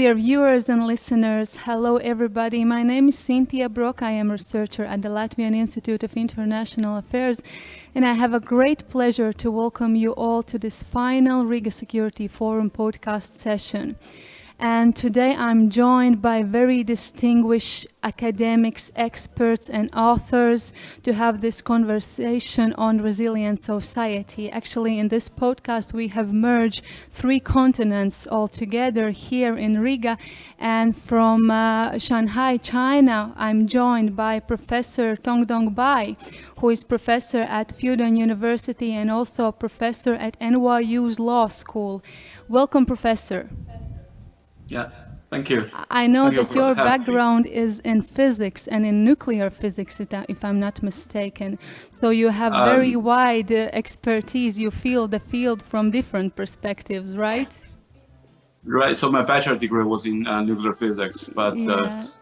dear viewers and listeners. Hello, everybody. My name is Sintija Broka. I am a researcher at the Latvian Institute of International Affairs, and I have a great pleasure to welcome you all to this final Riga Security Forum podcast session. And today I'm joined by very distinguished academics, experts, and authors to have this conversation on resilient society. Actually, in this podcast, we have merged 3 continents all together here in Riga. And from Shanghai, China, I'm joined by Professor Tongdong, who is professor at Fudan University and also a professor at NYU's Law School. Welcome, Professor. Yeah, thank you. I know that your background is in physics and in nuclear physics, if I'm not mistaken. So you have very wide expertise. You feel the field from different perspectives, right? Right. So my bachelor degree was in nuclear physics, but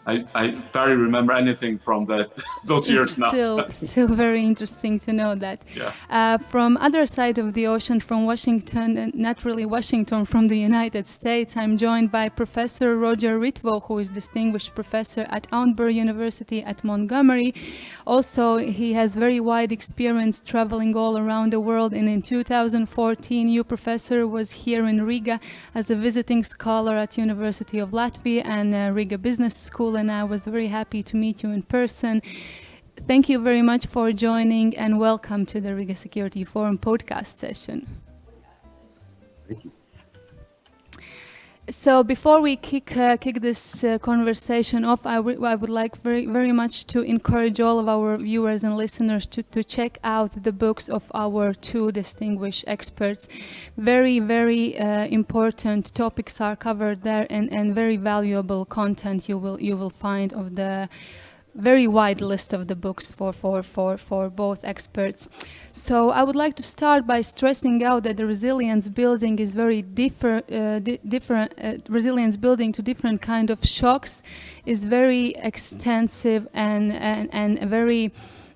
I barely remember anything from those years now. Still very interesting to know that. Yeah. From other side of the ocean, from Washington, not really Washington, from the United States, I'm joined by Professor Roger Ritvo, who is distinguished professor at Auburn University at Montgomery. Also, he has very wide experience traveling all around the world, and in 2014, you, Professor, was here in Riga as a visiting scholar at University of Latvia and Riga Business School, and I was very happy to meet you in person. Thank you very much for joining, and welcome to the Riga Security Forum podcast session. Thank you. So before we kick this conversation off, I would like very much to encourage all of our viewers and listeners to check out the books of our 2 distinguished experts. Very important topics are covered there, and very valuable content you will find of the very wide list of the books for both experts. So I would like to start by stressing out that the resilience building is very different. Resilience building to different kind of shocks is very extensive and very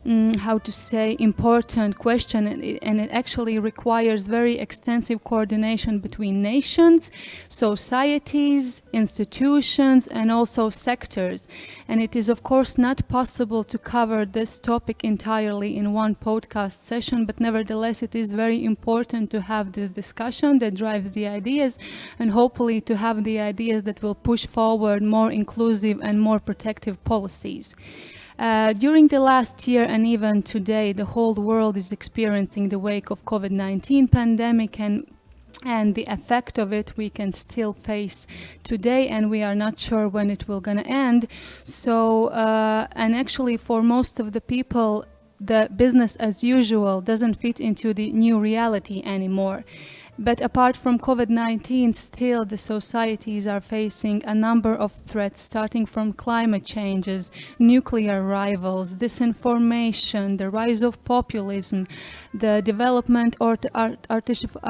important question, and it actually requires very extensive coordination between nations, societies, institutions, and also sectors. And it is of course not possible to cover this topic entirely in one podcast session, but nevertheless it is very important to have this discussion that drives the ideas, and hopefully to have the ideas that will push forward more inclusive and more protective policies. During the last year and even today, the whole world is experiencing the wake of COVID-19 pandemic, and the effect of it we can still face today, and we are not sure when it will gonna end. So, and actually for most of the people, the business as usual doesn't fit into the new reality anymore. But apart from COVID-19, still the societies are facing a number of threats, starting from climate changes, nuclear rivals, disinformation, the rise of populism, the development of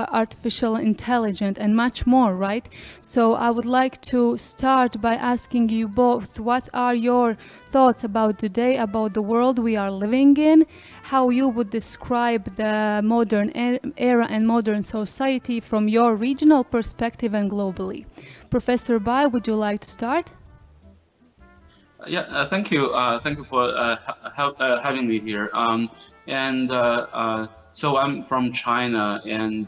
artificial intelligence, and much more, right? So I would like to start by asking you both, what are your thoughts about today, about the world we are living in, how you would describe the modern era and modern society from your regional perspective and globally. Professor Bai, would you like to start? Thank you. Thank you for having me here. So I'm from China, and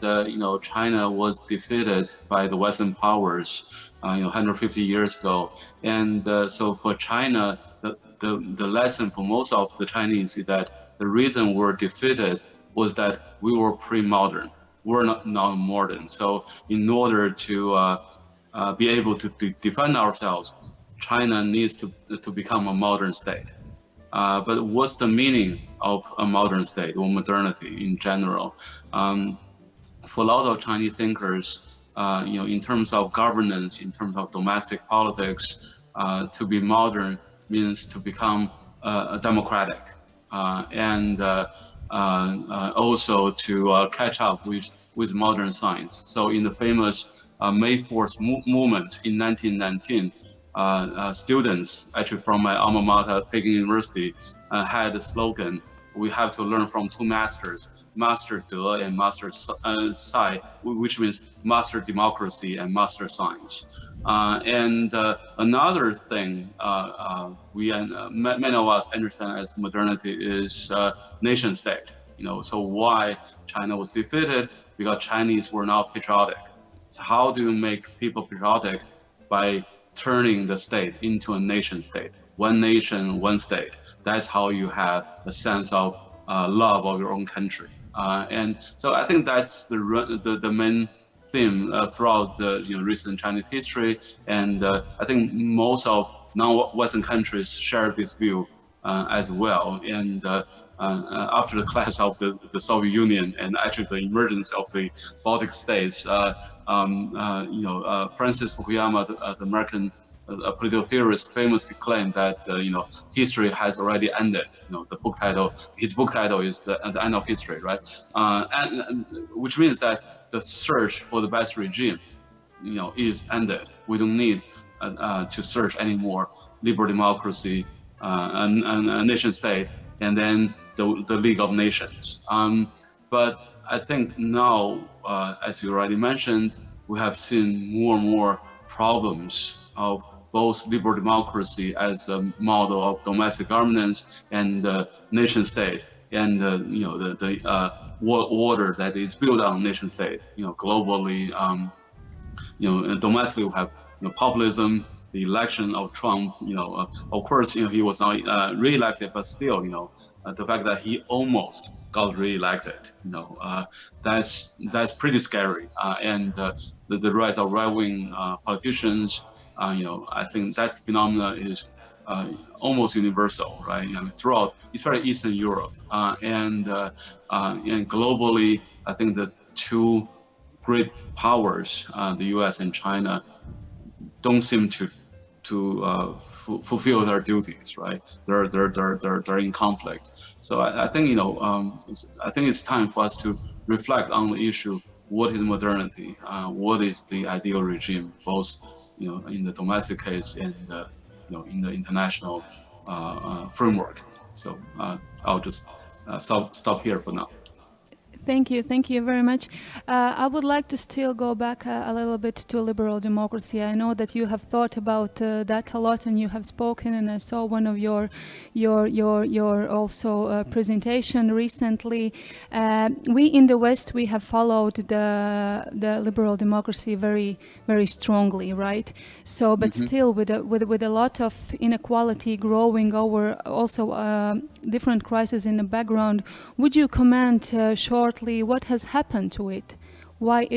China was defeated by the Western powers 150 years ago. And so for China, the lesson for most of the Chinese is that the reason we're defeated was that we were pre-modern. We're not modern. So in order to be able to defend ourselves, China needs to become a modern state. But what's the meaning of a modern state or modernity in general? For a lot of Chinese thinkers, in terms of governance, in terms of domestic politics, to be modern means to become democratic and also to catch up with modern science. So in the famous May 4th movement in 1919, students actually from my alma mater, Peking University, had a slogan: we have to learn from 2 masters, Master De and Master Sai, which means master democracy and master science. And another thing many of us understand as modernity is nation state. So why China was defeated? Because Chinese were not patriotic. So how do you make people patriotic? By turning the state into a nation state. One nation, one state. That's how you have a sense of love of your own country. And so I think that's the main theme throughout the recent Chinese history, and I think most of non-Western countries share this view as well. And after the collapse of the Soviet Union and actually the emergence of the Baltic states, Francis Fukuyama, the American a political theorist, famously claimed that history has already ended. His book title is the End of History, right? And which means that the search for the best regime, is ended. We don't need to search anymore liberal democracy and a nation state, and then the League of Nations. But I think now, as you already mentioned, we have seen more and more problems of both liberal democracy as a model of domestic governance and nation state, and the order that is built on nation state. Globally, domestically we have populism, the election of Trump. Of course, he was not re-elected, but still, the fact that he almost got re-elected, that's pretty scary. And the rise of right-wing politicians. I think that phenomena is almost universal, right? Throughout, especially Eastern Europe, and globally, I think the two great powers, the U.S. and China, don't seem to fulfill their duties, right? They're in conflict. So I think I think it's time for us to reflect on the issue: what is modernity? What is the ideal regime? Both in the domestic case and in the international framework. So I'll just stop here for now. Thank you very much. I would like to still go back a little bit to liberal democracy. I know that you have thought about that a lot, and you have spoken. And I saw one of your also presentation recently. We in the West, we have followed the liberal democracy very strongly, right? So, but still, with a lot of inequality growing over, also different crises in the background. Would you comment shortly what has happened to it? Why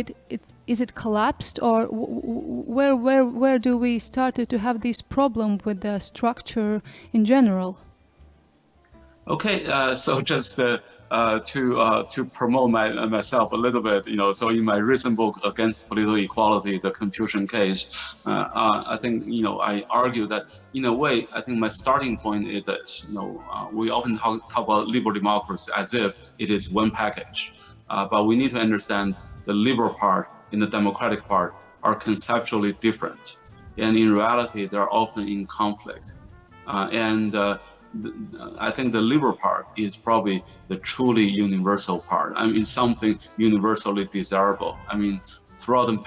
is it collapsed, or where do we started to have this problem with the structure in general? Okay, so just to promote myself a little bit, so in my recent book Against Political Equality, the Confucian Case, I think I argue that in a way, I think my starting point is that we often talk about liberal democracy as if it is one package, but we need to understand the liberal part and the democratic part are conceptually different, and in reality they are often in conflict, and I think the liberal part is probably the truly universal part. I mean, something universally desirable. I mean, throughout the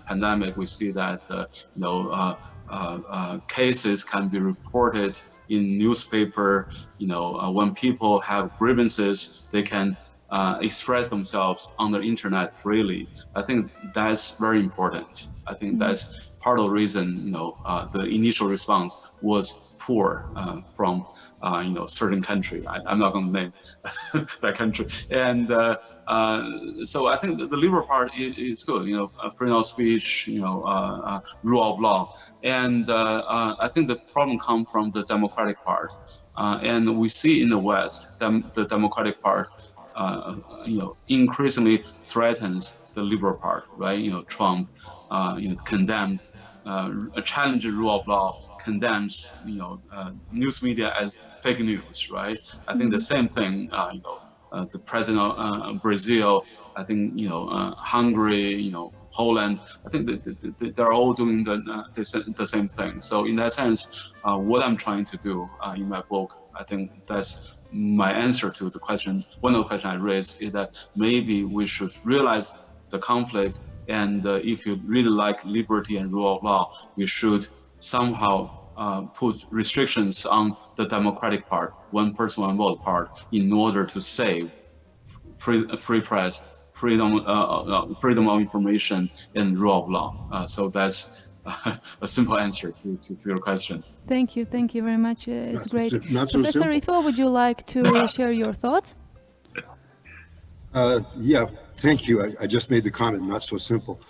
pandemic, we see that cases can be reported in newspaper. When people have grievances, they can express themselves on the internet freely. I think that's very important. I think that's part of the reason the initial response was poor from certain country. I'm not going to name that country. And so I think the liberal part is good. Freedom of speech, rule of law, and I think the problem comes from the democratic part. And we see in the West, the democratic part, increasingly threatens the liberal part, right? Trump, condemned, challenge the rule of law, condemns, news media as fake news, right? I think the same thing, the president of Brazil, I think, Hungary, Poland, I think they're all doing the same thing. So in that sense, what I'm trying to do in my book, I think that's my answer to the question. One of the questions I raised is that maybe we should realize the conflict And if you really like liberty and rule of law, you should somehow put restrictions on the democratic part, one person, one vote part, in order to save free press, freedom of information, and rule of law. So that's a simple answer to your question. Thank you very much. It's great. Not so Professor simple. Ritvo, would you like to share your thoughts? Yeah, thank you. I just made the comment, not so simple.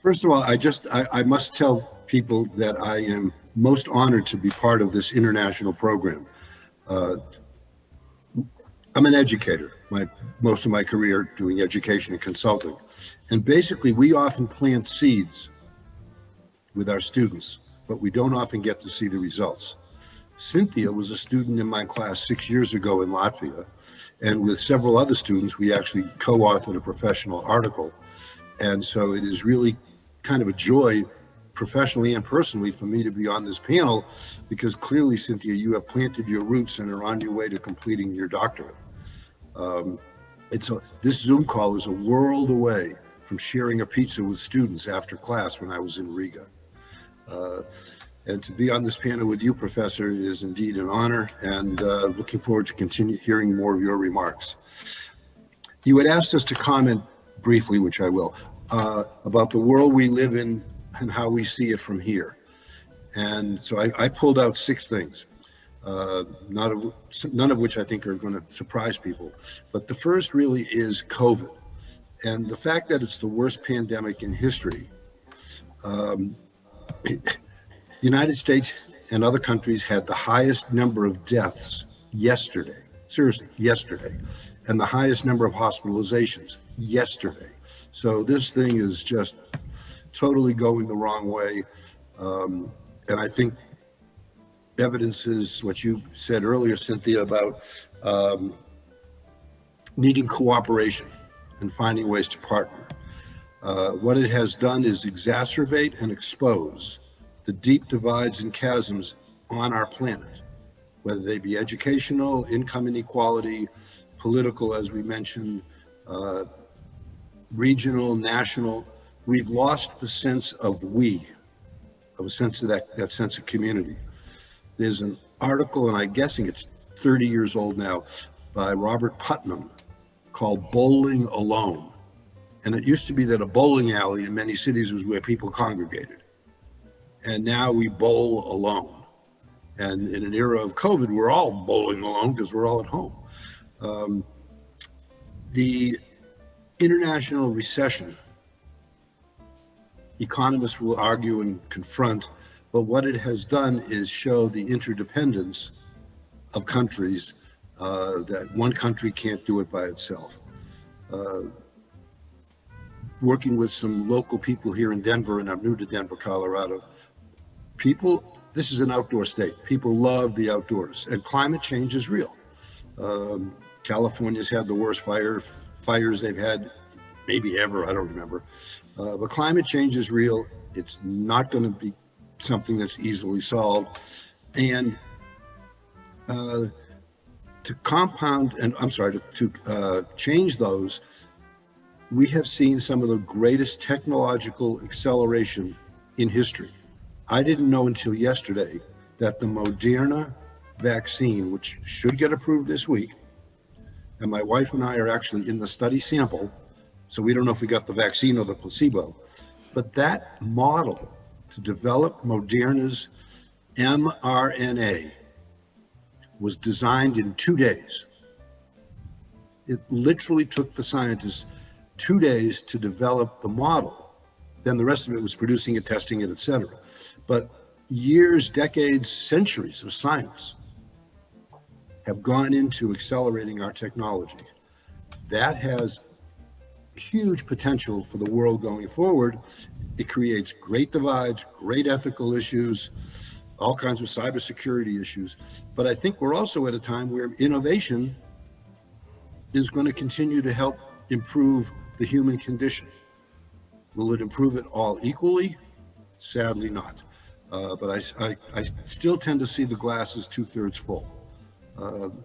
First of all, I must tell people that I am most honored to be part of this international program. I'm an educator, most of my career doing education and consulting. And basically, we often plant seeds with our students, but we don't often get to see the results. Sintija was a student in my class 6 years ago in Latvia, and with several other students, we actually co-authored a professional article. And so it is really kind of a joy, professionally and personally, for me to be on this panel, because clearly, Sintija, you have planted your roots and are on your way to completing your doctorate. This Zoom call is a world away from sharing a pizza with students after class when I was in Riga. And to be on this panel with you, Professor, is indeed an honor, and looking forward to continue hearing more of your remarks. You had asked us to comment briefly, which I will, about the world we live in and how we see it from here. And so I pulled out 6 things, none of which I think are going to surprise people. But the first really is COVID. And the fact that it's the worst pandemic in history. The United States and other countries had the highest number of deaths yesterday, seriously, yesterday, and the highest number of hospitalizations yesterday. So this thing is just totally going the wrong way. And I think evidence is what you said earlier, Sintija, about needing cooperation and finding ways to partner. What it has done is exacerbate and expose the deep divides and chasms on our planet, whether they be educational, income inequality, political, as we mentioned, regional, national. We've lost the sense of we, of a sense of that sense of community. There's an article, and I'm guessing it's 30 years old now, by Robert Putnam called Bowling Alone. And it used to be that a bowling alley in many cities was where people congregated. And now we bowl alone. And in an era of COVID, we're all bowling alone because we're all at home. The international recession, economists will argue and confront, but what it has done is show the interdependence of countries, that one country can't do it by itself. Working with some local people here in Denver, and I'm new to Denver, Colorado, this is an outdoor state. People love the outdoors, and climate change is real. California's had the worst fires they've had maybe ever, I don't remember. But climate change is real. It's not going to be something that's easily solved. And to change those, we have seen some of the greatest technological acceleration in history. I didn't know until yesterday that the Moderna vaccine, which should get approved this week, and my wife and I are actually in the study sample, so we don't know if we got the vaccine or the placebo, but that model to develop Moderna's mRNA was designed in 2 days. It literally took the scientists 2 days to develop the model. Then the rest of it was producing it, testing it, etc. But years, decades, centuries of science have gone into accelerating our technology. That has huge potential for the world going forward. It creates great divides, great ethical issues, all kinds of cybersecurity issues. But I think we're also at a time where innovation is going to continue to help improve the human condition. Will it improve it all equally? Sadly not. But I still tend to see the glass as 2/3 full.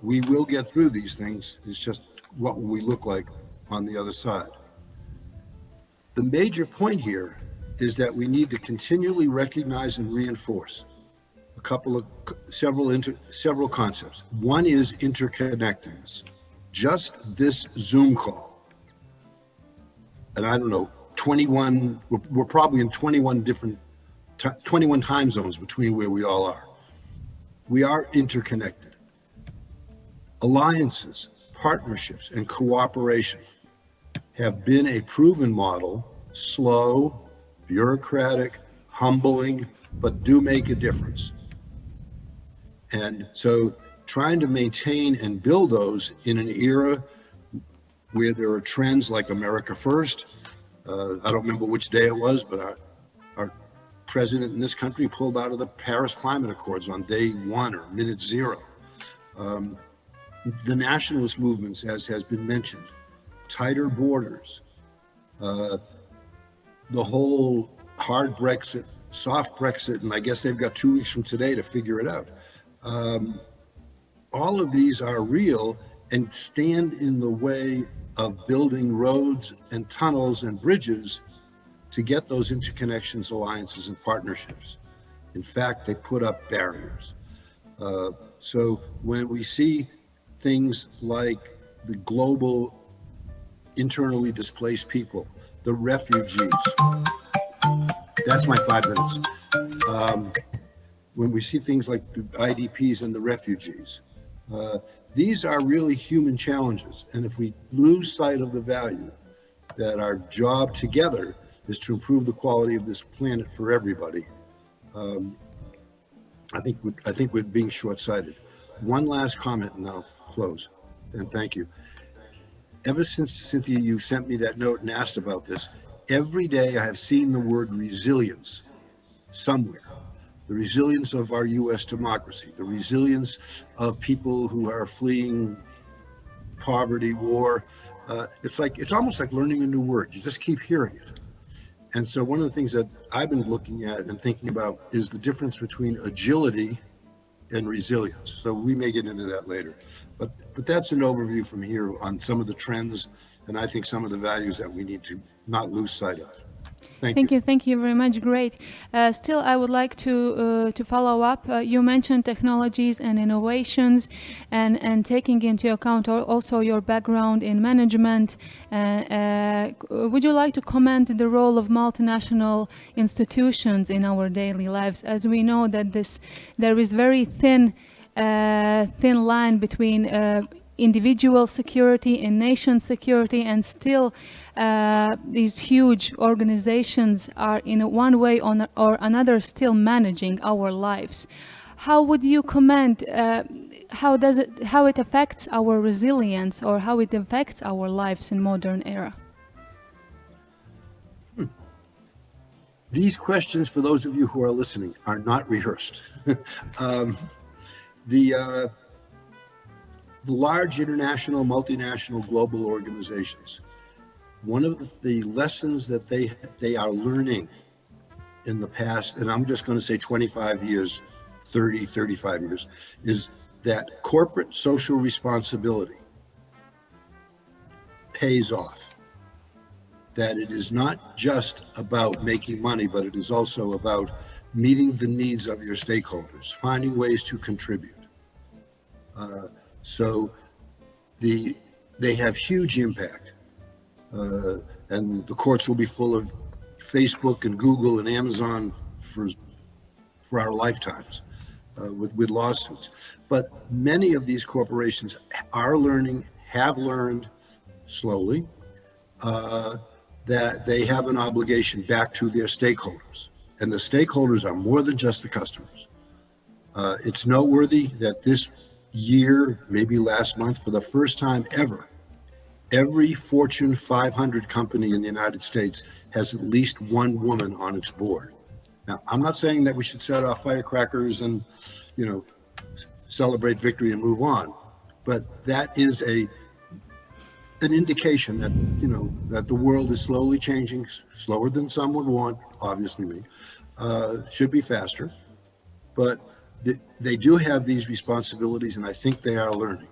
We will get through these things. It's just what will we look like on the other side. The major point here is that we need to continually recognize and reinforce several concepts. One is interconnectedness. Just this Zoom call, and I don't know, 21, we're probably in 21 time zones between where we all are. We are interconnected. Alliances, partnerships, and cooperation have been a proven model, slow, bureaucratic, humbling, but do make a difference. And so trying to maintain and build those in an era where there are trends like America First. I don't remember which day it was, but our president in this country pulled out of the Paris Climate Accords on day one or minute zero. The nationalist movements, as has been mentioned, tighter borders, the whole hard Brexit, soft Brexit, and I guess they've got 2 weeks from today to figure it out. All of these are real and stand in the way of building roads and tunnels and bridges to get those interconnections, alliances, and partnerships. In fact, they put up barriers. So when we see things like the global internally displaced people, the refugees, that's my 5 minutes. When we see things like the IDPs and the refugees, these are really human challenges. And if we lose sight of the value that our job together is to improve the quality of this planet for everybody, I think we're being short-sighted. One last comment and I'll close, and thank you. Ever since, Cynthia, you sent me that note and asked about this, every day I have seen the word resilience somewhere. The resilience of our US democracy, the resilience of people who are fleeing poverty, war. It's almost like learning a new word. You just keep hearing it. And so one of the things that I've been looking at and thinking about is the difference between agility and resilience. So we may get into that later. But that's an overview from here on some of the trends and I think some of the values that we need to not lose sight of. Thank you. Thank you very much. Great. Still, I would like to follow up. You mentioned technologies and innovations, and taking into account also your background in management. Would you like to comment the role of multinational institutions in our daily lives? As we know that there is very thin line between individual security and nation security, and still these huge organizations are in one way or another still managing our lives. How would you comment how it affects our resilience or how it affects our lives in modern era? These questions, for those of you who are listening, are not rehearsed. The large international, multinational, global organizations, one of the lessons that they are learning in the past, and I'm just going to say 25 years, 30, 35 years, is that corporate social responsibility pays off. That it is not just about making money, but it is also about meeting the needs of your stakeholders, finding ways to contribute. So they have huge impact, and the courts will be full of Facebook and Google and Amazon for our lifetimes with lawsuits. But many of these corporations are learning, have learned slowly, that they have an obligation back to their stakeholders. And the stakeholders are more than just the customers. It's noteworthy that this year, maybe last month, for the first time ever, every Fortune 500 company in the United States has at least one woman on its board. Now, I'm not saying that we should set off firecrackers and, celebrate victory and move on, but that is an indication that, that the world is slowly changing, slower than some would want, obviously me, should be faster, but they do have these responsibilities, and I think they are learning.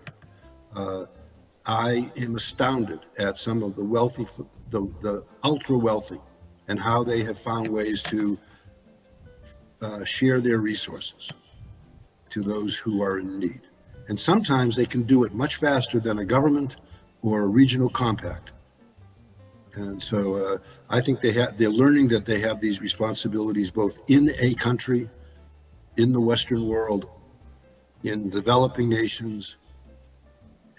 I am astounded at some of the wealthy, the ultra wealthy, and how they have found ways to share their resources to those who are in need. And sometimes they can do it much faster than a government or a regional compact. And so I think they're learning that they have these responsibilities both in a country, in the Western world, in developing nations,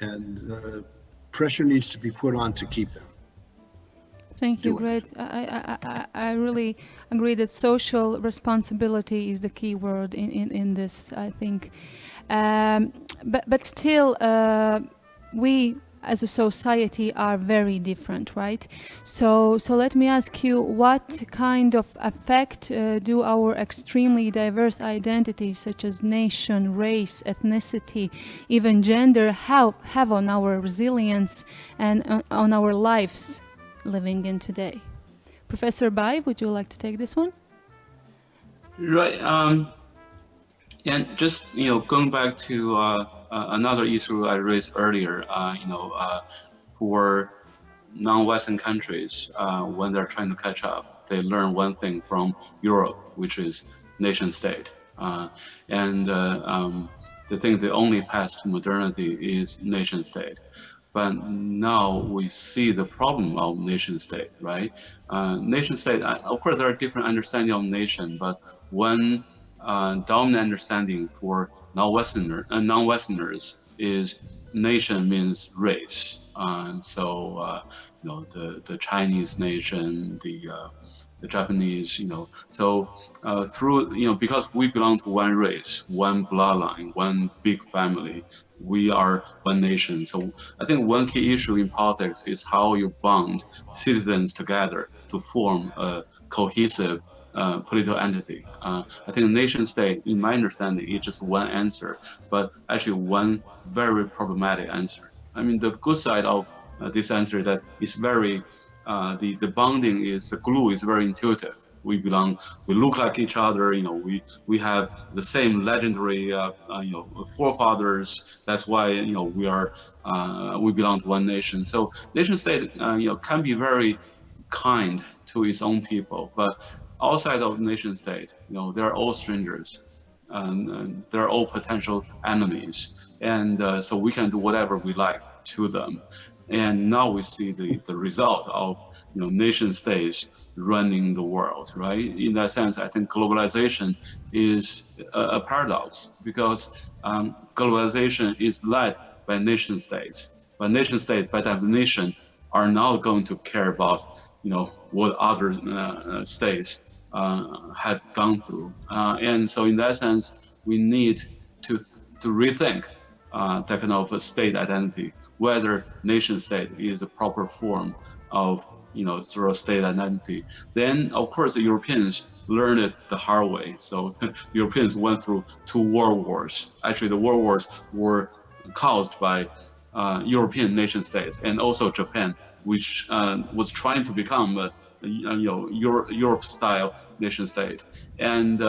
and pressure needs to be put on to keep them. Thank you, great. I really agree that social responsibility is the key word in this, I think. But still, we as a society are very different, right? So let me ask you, what kind of effect do our extremely diverse identities, such as nation, race, ethnicity, even gender, have on our resilience and on our lives living in today? Professor Bai, would you like to take this one? Right. And just, going back to another issue I raised earlier, for non-Western countries, when they're trying to catch up, they learn one thing from Europe, which is nation state. They think the only path to modernity is nation state. But now we see the problem of nation state, right? Nation state, of course, there are different understandings of nation, but one dominant understanding for non-Westerners is nation means race. The Chinese nation, the Japanese, because we belong to one race, one bloodline, one big family, we are one nation. So I think one key issue in politics is how you bond citizens together to form a cohesive political entity. I think nation state, in my understanding, is just one answer, but actually one very problematic answer. I mean, the good side of this answer is that it's very, the bonding is, the glue is very intuitive. We look like each other, we have the same legendary, forefathers. That's why, we belong to one nation. So nation state, can be very kind to its own people, but outside of nation state, they're all strangers, and they're all potential enemies. And so we can do whatever we like to them. And now we see the result of nation states running the world, right? In that sense, I think globalization is a paradox, because globalization is led by nation states, but nation states, by definition, are not going to care about what other states have gone through, and so in that sense, we need to rethink that kind of a state identity, whether nation state is a proper form of sort of state identity. Then of course the Europeans learned it the hard way. So Europeans went through 2 world wars. Actually, the world wars were caused by European nation states, and also Japan, which was trying to become a Europe-style nation state. And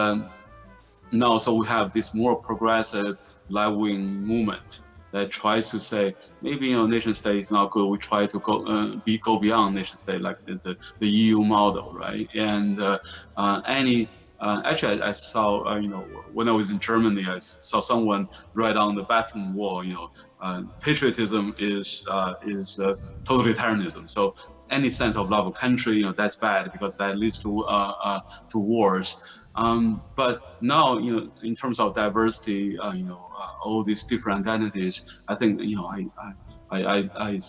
now, so we have this more progressive left-wing movement that tries to say, maybe nation state is not good. We try to go beyond nation state, like the EU model, right? And actually, I saw when I was in Germany, I saw someone write on the bathroom wall, patriotism is totalitarianism. So any sense of love of country, that's bad, because that leads to wars. But now, in terms of diversity, all these different identities, I think, I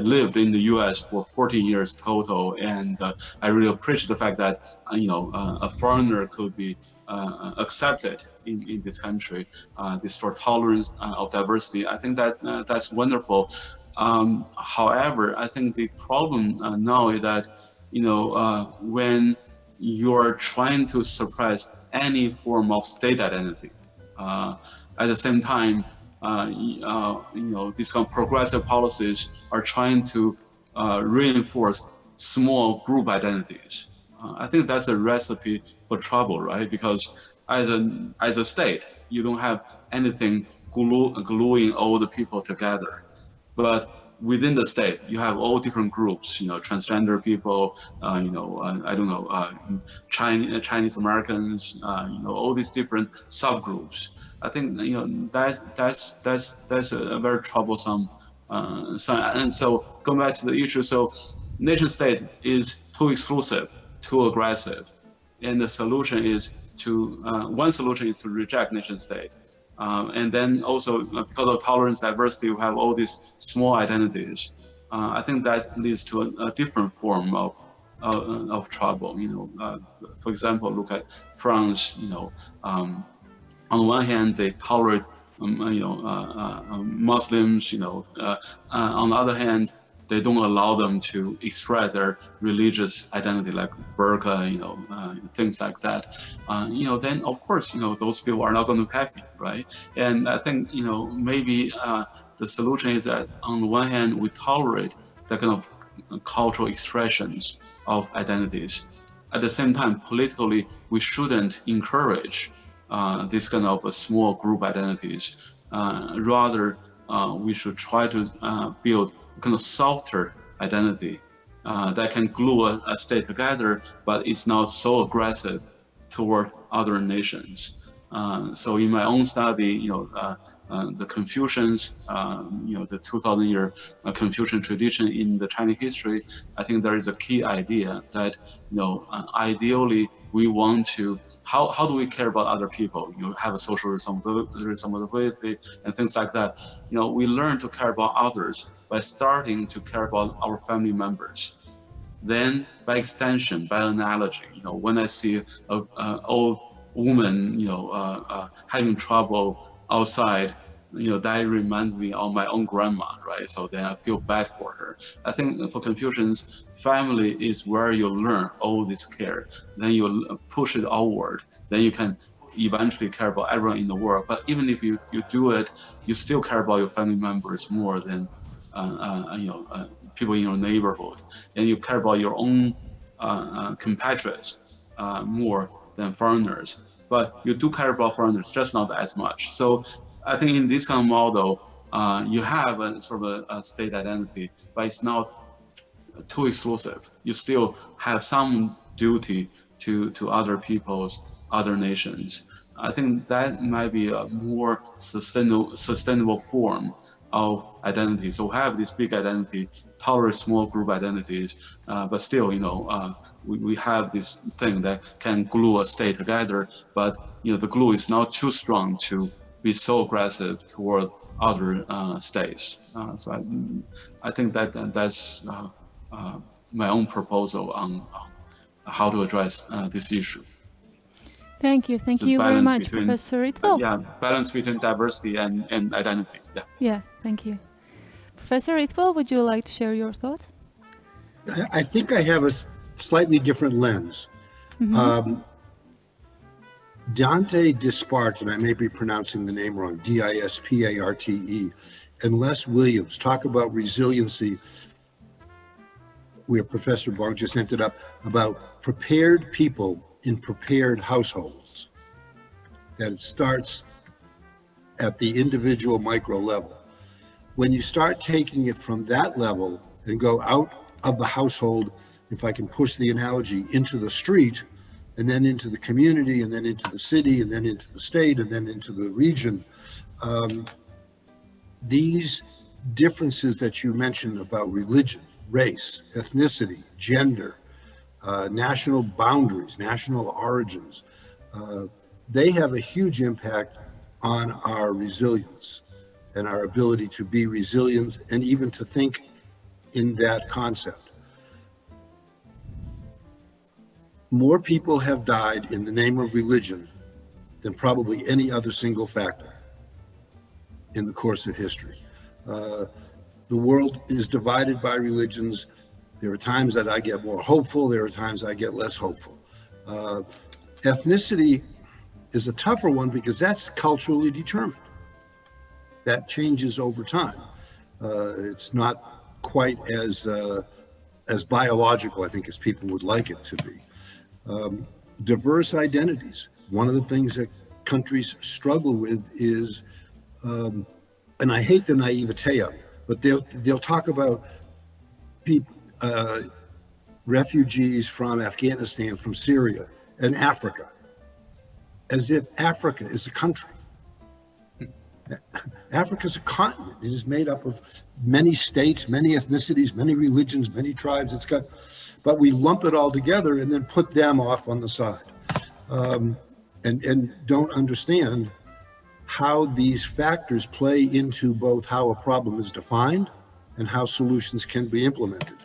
lived in the U.S. for 14 years total, and I really appreciate the fact that, a foreigner could be accepted in this country, this sort of tolerance of diversity. I think that that's wonderful. However, I think the problem now is that, when you're trying to suppress any form of state identity, at the same time, these kind of progressive policies are trying to reinforce small group identities. I think that's a recipe for trouble, right? Because as a state, you don't have anything gluing all the people together. But within the state, you have all different groups, transgender people, I don't know, Chinese Americans, all these different subgroups. I think, that's a very troublesome sign. And so going back to the issue, so nation state is too exclusive, too aggressive. And the solution is one solution is to reject nation state. And then also because of tolerance, diversity, we have all these small identities. I think that leads to a different form of trouble. For example, look at France. On one hand, they tolerate Muslims. On the other hand, they don't allow them to express their religious identity, like Broka, things like that. Then of course, those people are not going to be happy, right? And I think, maybe the solution is that on the one hand, we tolerate the kind of cultural expressions of identities. At the same time, politically, we shouldn't encourage this kind of small group identities. Rather, we should try to build a kind of softer identity that can glue a state together, but it's not so aggressive toward other nations. So in my own study, the Confucians, the 2,000-year Confucian tradition in the Chinese history, I think there is a key idea that, ideally we want to, how do we care about other people? Have a social responsibility and things like that. We learn to care about others by starting to care about our family members. Then, by extension, by analogy, when I see an old woman, having trouble outside, that reminds me of my own grandma, right? So then I feel bad for her. I think for Confucians, family is where you learn all this care. Then you push it outward. Then you can eventually care about everyone in the world. But even if you do it, you still care about your family members more than people in your neighborhood. And you care about your own compatriots more than foreigners. But you do care about foreigners, just not as much. So I think in this kind of model, you have a sort of a state identity, but it's not too exclusive. You still have some duty to other peoples, other nations. I think that might be a more sustainable form of identity. So we have this big identity, tolerate small group identities, but still, we have this thing that can glue a state together, but the glue is not too strong to be so aggressive toward other states. So I think that's my own proposal on how to address this issue. Thank you very much, Professor Ritvo. Balance between diversity and identity. Yeah, thank you. Professor Ritvo, would you like to share your thoughts? I think I have a slightly different lens. Mm-hmm. Dante Disparte, and I may be pronouncing the name wrong, Disparte, and Les Williams talk about resiliency, where Professor Bong just ended up, about prepared people in prepared households, that it starts at the individual micro level. When you start taking it from that level and go out of the household, if I can push the analogy, into the street, and then into the community, and then into the city, and then into the state, and then into the region, these differences that you mentioned about religion, race, ethnicity, gender, national boundaries, national origins, they have a huge impact on our resilience and our ability to be resilient and even to think in that concept. More people have died in the name of religion than probably any other single factor in the course of history. The world is divided by religions. There are times that I get more hopeful, there are times I get less hopeful. Ethnicity is a tougher one because that's culturally determined. That changes over time. It's not quite as biological, I think, as people would like it to be. Diverse identities. One of the things that countries struggle with is, and I hate the naivete of it, but they'll talk about people, refugees from Afghanistan, from Syria, and Africa, as if Africa is a country. Africa is a continent. It is made up of many states, many ethnicities, many religions, many tribes. But we lump it all together and then put them off on the side, and don't understand how these factors play into both how a problem is defined and how solutions can be implemented.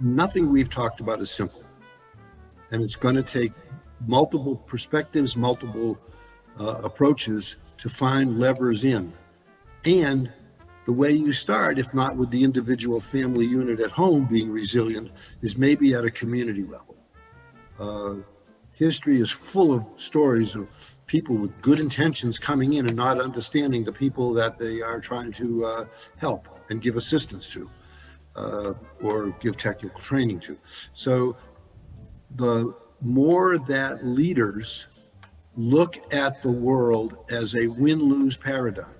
Nothing we've talked about is simple, and it's going to take multiple perspectives, multiple approaches to find levers in. And the way you start, if not with the individual family unit at home being resilient, is maybe at a community level. History is full of stories of people with good intentions coming in and not understanding the people that they are trying to help and give assistance to, or give technical training to. So the more that leaders look at the world as a win-lose paradigm,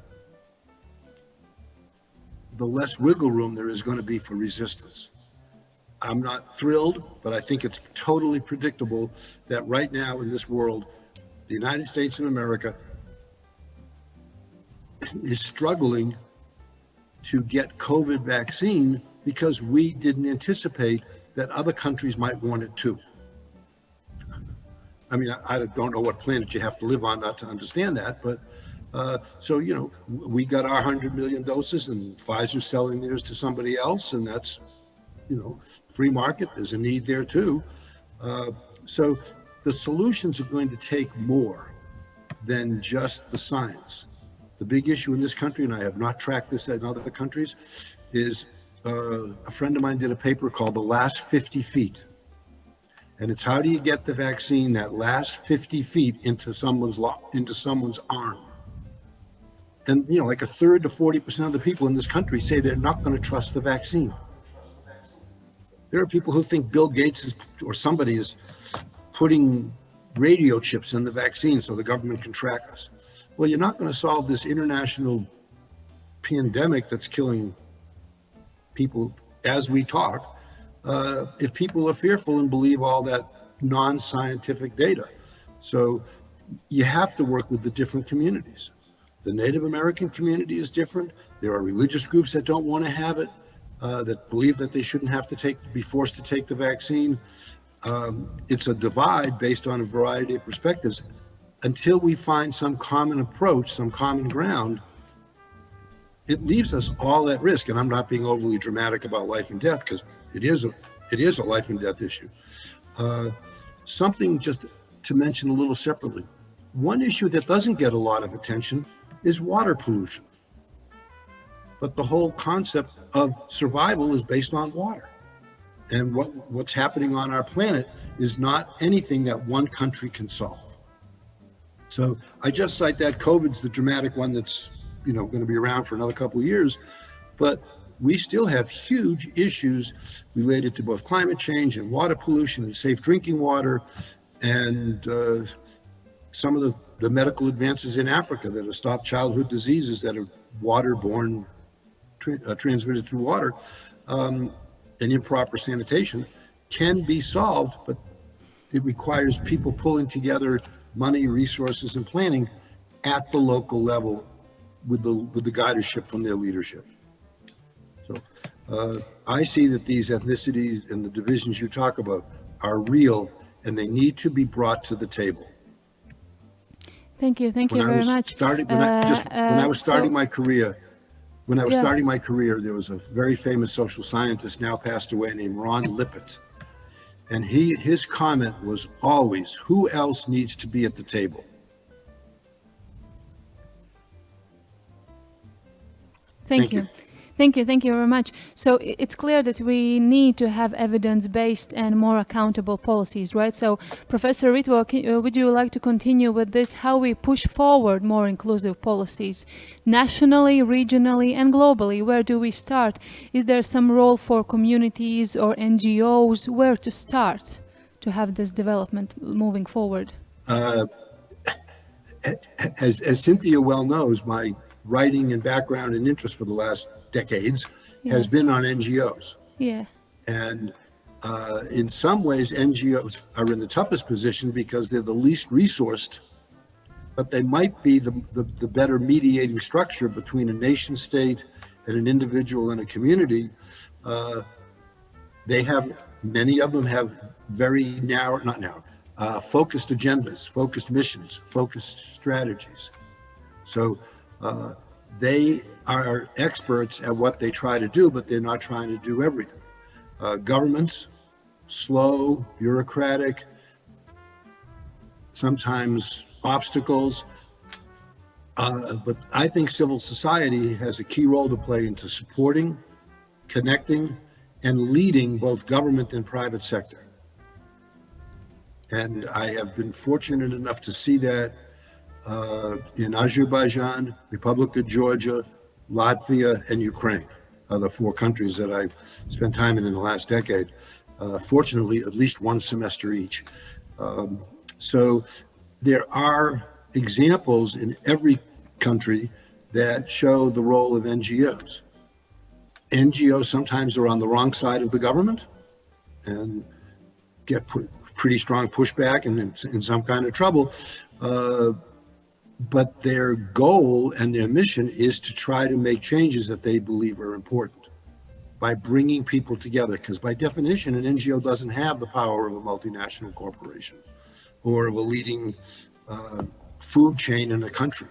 the less wiggle room there is going to be for resistance. I'm not thrilled, but I think it's totally predictable that right now in this world, the United States of America is struggling to get COVID vaccine because we didn't anticipate that other countries might want it too. I mean, I don't know what planet you have to live on not to understand that, but so, you know, we got our 100 million doses and Pfizer's selling theirs to somebody else, and that's, you know, free market, there's a need there too. So the solutions are going to take more than just the science. The big issue in this country, and I have not tracked this in other countries, is a friend of mine did a paper called The Last 50 Feet. And it's how do you get the vaccine that last 50 feet into someone's arm? And, you know, like a third to 40% of the people in this country say they're not going to trust the vaccine. There are people who think Bill Gates or somebody is putting radio chips in the vaccine so the government can track us. Well, you're not going to solve this international pandemic that's killing people as we talk if people are fearful and believe all that non-scientific data. So you have to work with the different communities. The Native American community is different. There are religious groups that don't want to have it, that believe that they shouldn't have to be forced to take the vaccine. It's a divide based on a variety of perspectives. Until we find some common approach, some common ground, it leaves us all at risk. And I'm not being overly dramatic about life and death, because it is a life and death issue. Something just to mention a little separately. One issue that doesn't get a lot of attention is water pollution. But the whole concept of survival is based on water. And what's happening on our planet is not anything that one country can solve. So I just cite that COVID's the dramatic one that's, you know, going to be around for another couple of years, but we still have huge issues related to both climate change and water pollution and safe drinking water, and some of the medical advances in Africa that have stopped childhood diseases that are waterborne, transmitted through water, and improper sanitation can be solved, but it requires people pulling together money, resources, and planning at the local level with the guidership from their leadership. So I see that these ethnicities and the divisions you talk about are real, and they need to be brought to the table. Thank you very much. When I was starting my career, there was a very famous social scientist, now passed away, named Ron Lippitt. And his comment was always, who else needs to be at the table? Thank you. Thank you very much. So it's clear that we need to have evidence-based and more accountable policies, right? So Professor Ritvo, would you like to continue with this, how we push forward more inclusive policies nationally, regionally, and globally? Where do we start? Is there some role for communities or NGOs? Where to start to have this development moving forward? As Cynthia well knows, my writing and background and interest for the last decades has been on NGOs. Yeah. And in some ways, NGOs are in the toughest position because they're the least resourced, but they might be the better mediating structure between a nation state and an individual and a community. Many of them have very narrow, not narrow, focused agendas, focused missions, focused strategies. So they are experts at what they try to do, but they're not trying to do everything. Governments, slow, bureaucratic, sometimes obstacles. But I think civil society has a key role to play into supporting, connecting, and leading both government and private sector. And I have been fortunate enough to see that in Azerbaijan, Republic of Georgia, Latvia, and Ukraine are the 4 countries that I've spent time in the last decade. Fortunately, at least 1 semester each. So there are examples in every country that show the role of NGOs. NGOs sometimes are on the wrong side of the government and get pretty strong pushback and in some kind of trouble. But their goal and their mission is to try to make changes that they believe are important by bringing people together. Because by definition, an NGO doesn't have the power of a multinational corporation or of a leading food chain in a country.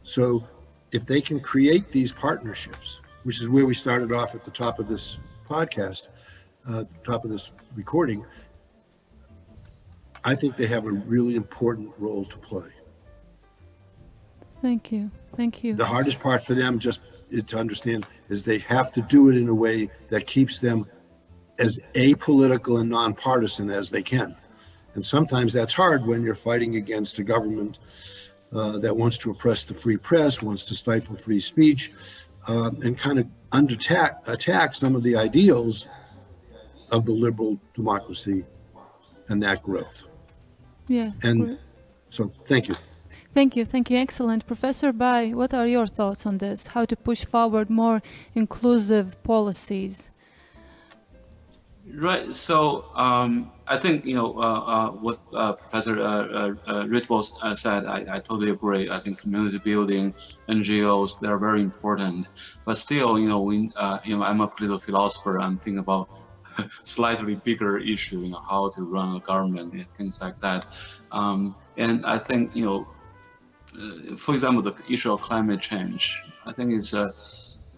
So if they can create these partnerships, which is where we started off at the top of this podcast, top of this recording, I think they have a really important role to play. Thank you. Thank you. The hardest part for them just to understand is they have to do it in a way that keeps them as apolitical and nonpartisan as they can. And sometimes that's hard when you're fighting against a government that wants to oppress the free press, wants to stifle free speech, and kind of attack some of the ideals of the liberal democracy and that growth. Yeah. And so, thank you. Thank you. Thank you. Excellent. Professor Bai, what are your thoughts on this? How to push forward more inclusive policies? Right. So I think, what Professor Ritvo said, I totally agree. I think community building, NGOs, they're very important. But still, I'm a political philosopher. I'm thinking about slightly bigger issue, how to run a government and things like that. And I think, for example, the issue of climate change, I think is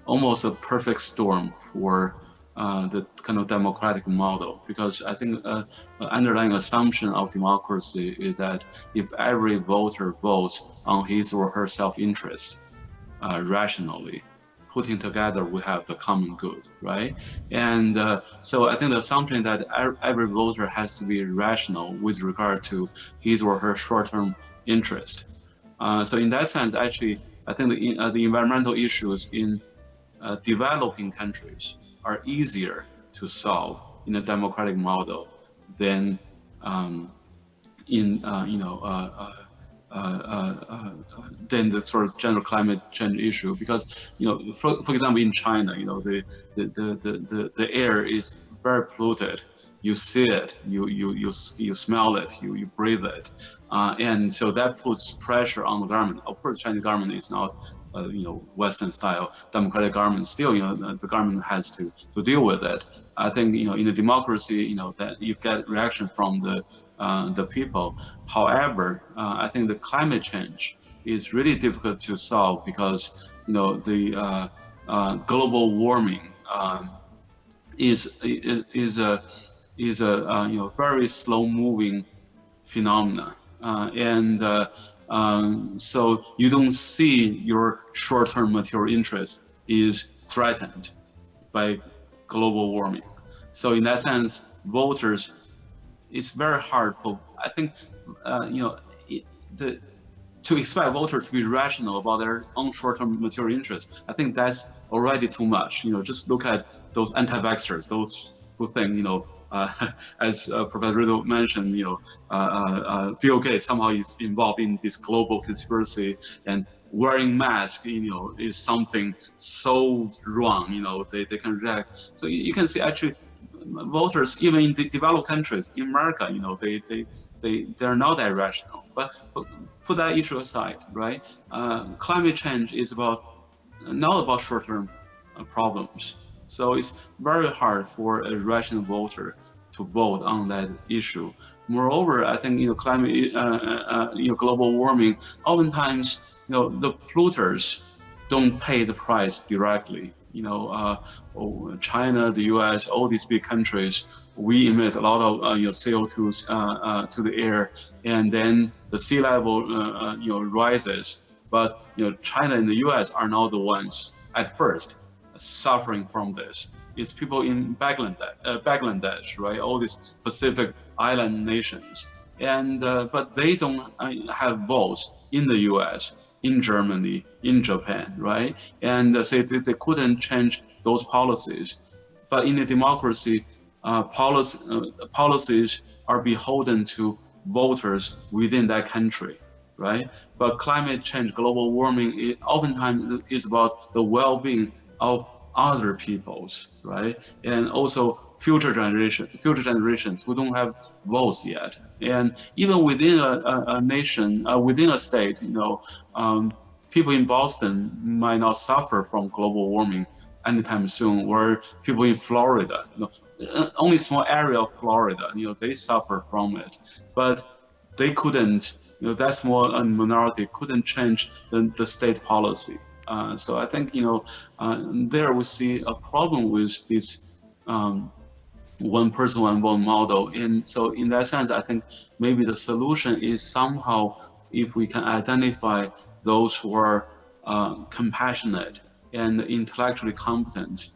almost a perfect storm for the kind of democratic model, because I think underlying assumption of democracy is that if every voter votes on his or her self-interest rationally, putting together, we have the common good, right? And so I think the assumption that every voter has to be rational with regard to his or her short-term interest. So in that sense, actually, I think the environmental issues in developing countries are easier to solve in a democratic model than than the sort of general climate change issue, because for example, in China, the air is very polluted. You see it, you smell it, you breathe it, and so that puts pressure on the government. Of course, Chinese government is not Western style democratic government. Still, the government has to deal with it. I think in a democracy, that you get reaction from the people. However, I think the climate change is really difficult to solve because the global warming is a very slow moving phenomena, and so you don't see your short-term material interest is threatened by global warming. So in that sense, voters, it's very hard for, I think, to expect voters to be rational about their own short-term material interests. I think that's already too much. Just look at those anti-vaxxers, those who think, as Professor Ritvo mentioned, Bill Gates somehow is involved in this global conspiracy and wearing mask, is something so wrong, they can react. So you can see actually voters, even in the developed countries, in America, they're not that rational. But put that issue aside, right? Climate change is not about short-term problems. So it's very hard for a rational voter to vote on that issue. Moreover, I think climate, global warming. Oftentimes, the polluters don't pay the price directly. China, the U.S., all these big countries, we emit a lot of CO2 to the air, and then the sea level rises. But China and the U.S. are not the ones at first suffering from this. It's people in Bangladesh, right? All these Pacific island nations, and but they don't have votes in the U.S., in Germany, in Japan, right? And say they couldn't change those policies. But in a democracy, policies are beholden to voters within that country, right? But climate change, global warming, oftentimes is about the well-being of other peoples, right? And also future generations who don't have votes yet. And even within a nation, within a state, people in Boston might not suffer from global warming anytime soon, or people in Florida, only small area of Florida, they suffer from it. But they couldn't, that small minority couldn't change the state policy. So I think, there we see a problem with this one person, one vote model. And so in that sense, I think maybe the solution is somehow if we can identify those who are compassionate and intellectually competent,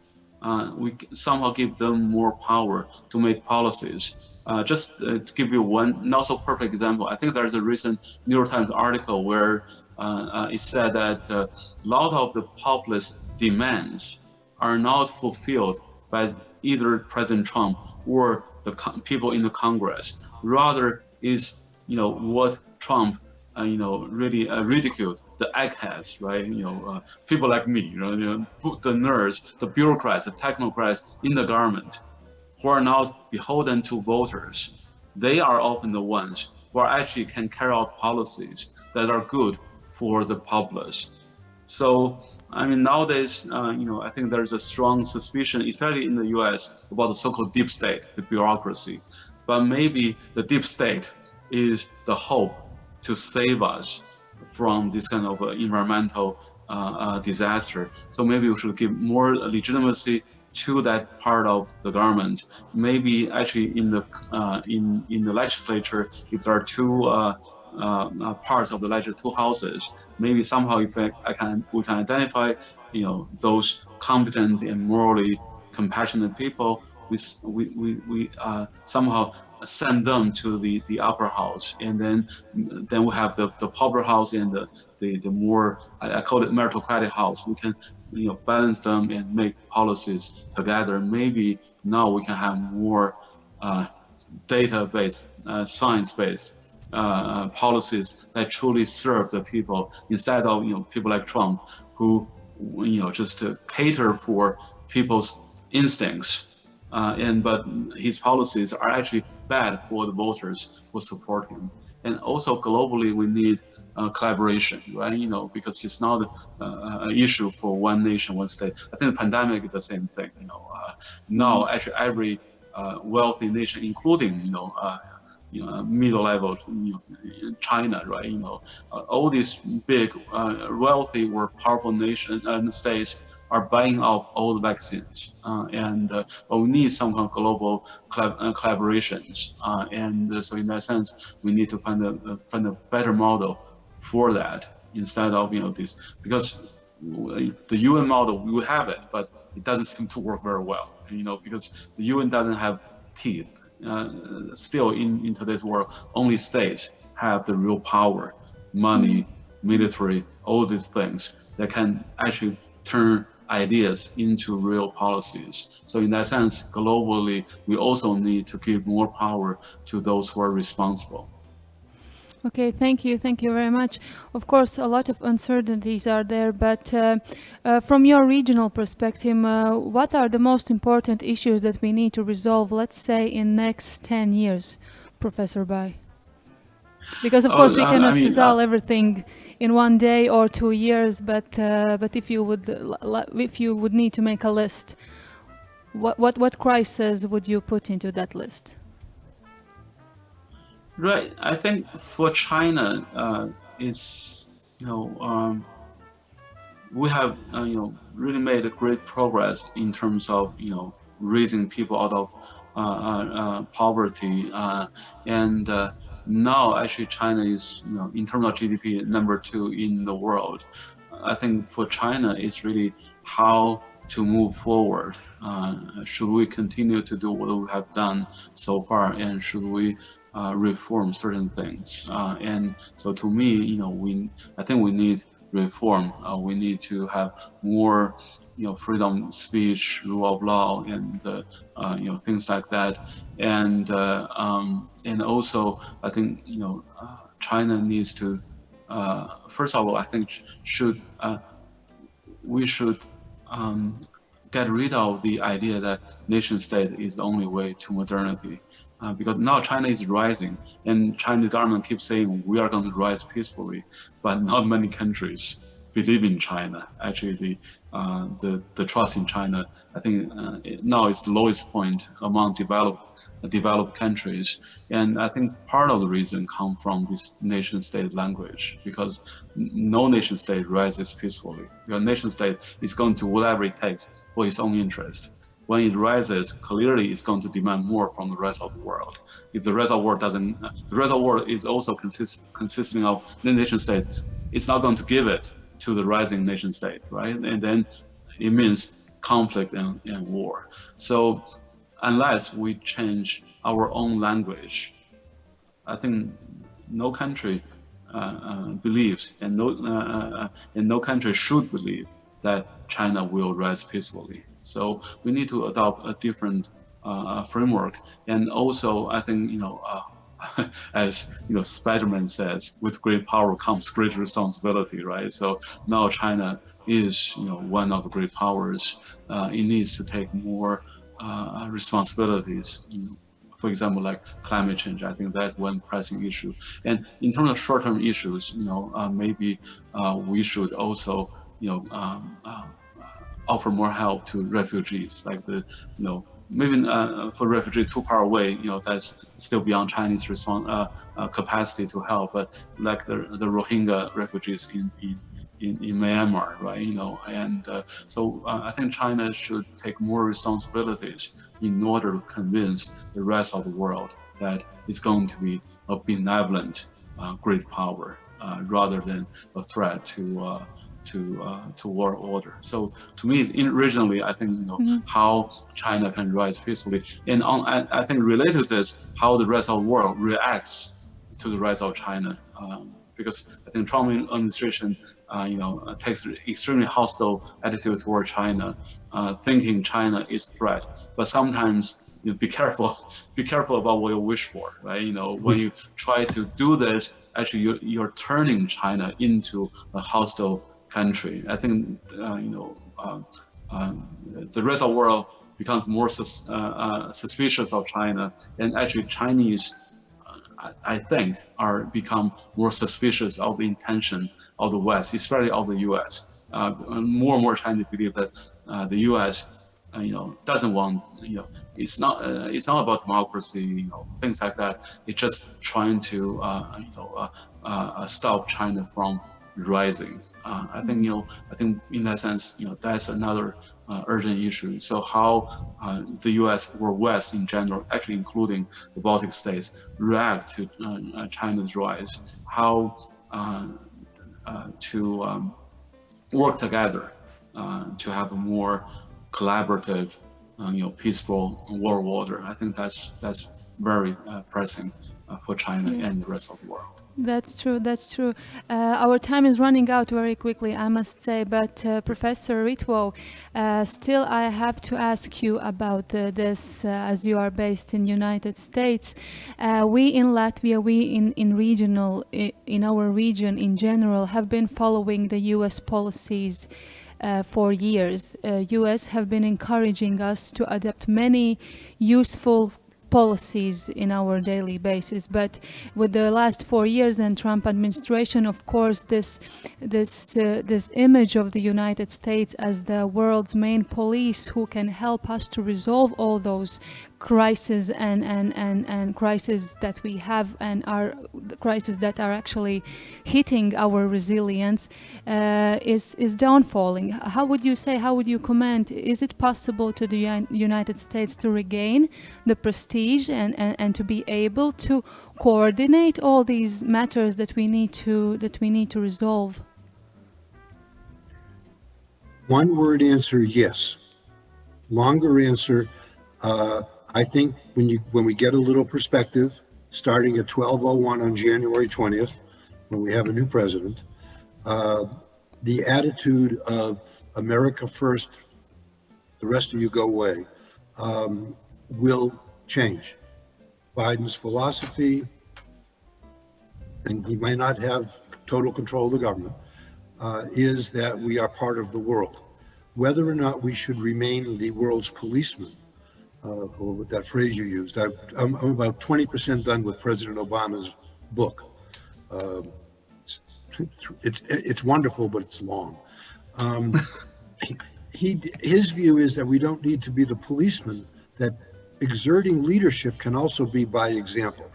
we somehow give them more power to make policies. Just to give you one not so perfect example, I think there's a recent New York Times article where it said that a lot of the populist demands are not fulfilled by either President Trump or the people in the Congress. Rather is what Trump really ridiculed the eggheads, right? People like me, the nerds, the bureaucrats, the technocrats in the government, who are not beholden to voters. They are often the ones who actually can carry out policies that are good for the populace. So, nowadays, I think there's a strong suspicion, especially in the US, about the so-called deep state, the bureaucracy. But maybe the deep state is the hope to save us from this kind of environmental disaster. So maybe we should give more legitimacy to that part of the government. Maybe actually in the legislature, if there are two parts of the legislature, two houses, maybe somehow if we can identify those competent and morally compassionate people, we somehow send them to the upper house, and then we have the popular house and the more I call it meritocratic house. We can balance them and make policies together. Maybe now we can have more data-based, science-based policies that truly serve the people, instead of people like Trump who just cater for people's instincts. But his policies are actually bad for the voters who support him. And also globally, we need collaboration, right? Because it's not an issue for one nation, one state. I think the pandemic is the same thing. Now actually every wealthy nation, including middle level, China, right? All these big, wealthy or powerful nations and states are buying out all the vaccines, but we need some kind of global collaborations, so in that sense, we need to find a better model for that instead of this, because the UN model, we have it, but it doesn't seem to work very well, because the UN doesn't have teeth. Still in today's world, only states have the real power, money, military, all these things that can actually turn ideas into real policies. So in that sense, globally, we also need to give more power to those who are responsible. Okay, thank you very much. Of course, a lot of uncertainties are there, but from your regional perspective, what are the most important issues that we need to resolve, let's say, in next 10 years, Professor Bai? Because of course we cannot resolve everything in 1 day or 2 years, but if you would need to make a list, what crisis would you put into that list? Right. I think for China, we have really made a great progress in terms of raising people out of poverty, and now actually China is in terms of GDP #2 in the world. I think for China it's really how to move forward. Should we continue to do what we have done so far, and should we reform certain things? And so to me, I think we need reform. We need to have more, freedom of speech, rule of law, and things like that. And also, I think China needs to. First of all, I think we should get rid of the idea that nation state is the only way to modernity. Because now China is rising, and Chinese government keeps saying we are going to rise peacefully, but not many countries believe in China. Actually, the trust in China, I think now is the lowest point among developed countries, and I think part of the reason comes from this nation-state language, because no nation-state rises peacefully. Your nation-state is going to whatever it takes for its own interest. When it rises, clearly it's going to demand more from the rest of the world. If the rest of the world doesn't, the rest of the world is also consisting of the nation state, it's not going to give it to the rising nation state, right? And then it means conflict and war. So unless we change our own language, I think no country believes, and no country should believe that China will rise peacefully. So we need to adopt a different framework. And also, I think, as Spider-Man says, with great power comes great responsibility, right? So now China is, one of the great powers. It needs to take more responsibilities. For example, like climate change, I think that's one pressing issue. And in terms of short-term issues, maybe we should also, offer more help to refugees, like maybe for refugees too far away, that's still beyond Chinese capacity to help. But like the Rohingya refugees in Myanmar, right? And so I think China should take more responsibilities in order to convince the rest of the world that it's going to be a benevolent, great power rather than a threat to world order. So to me, regionally, I think how China can rise peacefully, and I think related to this, how the rest of the world reacts to the rise of China, because I think Trump administration, takes extremely hostile attitude toward China, thinking China is a threat. But sometimes, be careful about what you wish for, right? When you try to do this, actually you're turning China into a hostile country. I think the rest of the world becomes more suspicious of China, and actually Chinese, I think, become more suspicious of the intention of the West, especially of the U.S. More and more Chinese believe that the U.S. Doesn't want, it's not about democracy, things like that. It's just trying to stop China from rising. I think in that sense, that's another urgent issue. So how the U.S. or West in general, actually including the Baltic states, react to China's rise, how to work together to have a more collaborative, peaceful world order. I think that's very pressing for China and the rest of the world. That's true. That's true. Our time is running out very quickly, I must say. But Professor Ritvo, still, I have to ask you about this. As you are based in United States, we in Latvia, we in our region in general, have been following the U.S. policies for years. U.S. have been encouraging us to adopt many useful policies in our daily basis, but with the last 4 years and Trump administration, of course, this image of the United States as the world's main police who can help us to resolve all those crises and crises that we have and are the crises that are actually hitting our resilience is downfalling. How would you comment, is it possible to the United States to regain the prestige and to be able to coordinate all these matters that we need to resolve? One word answer, yes. Longer answer, I think when we get a little perspective, starting at 12:01 on January 20th, when we have a new president, the attitude of America first, the rest of you go away, will change. Biden's philosophy, and he may not have total control of the government, is that we are part of the world. Whether or not we should remain the world's policeman, or with that phrase you used, I'm about 20% done with President Obama's book. It's wonderful, but it's long. His view is that we don't need to be the policeman, that exerting leadership can also be by example.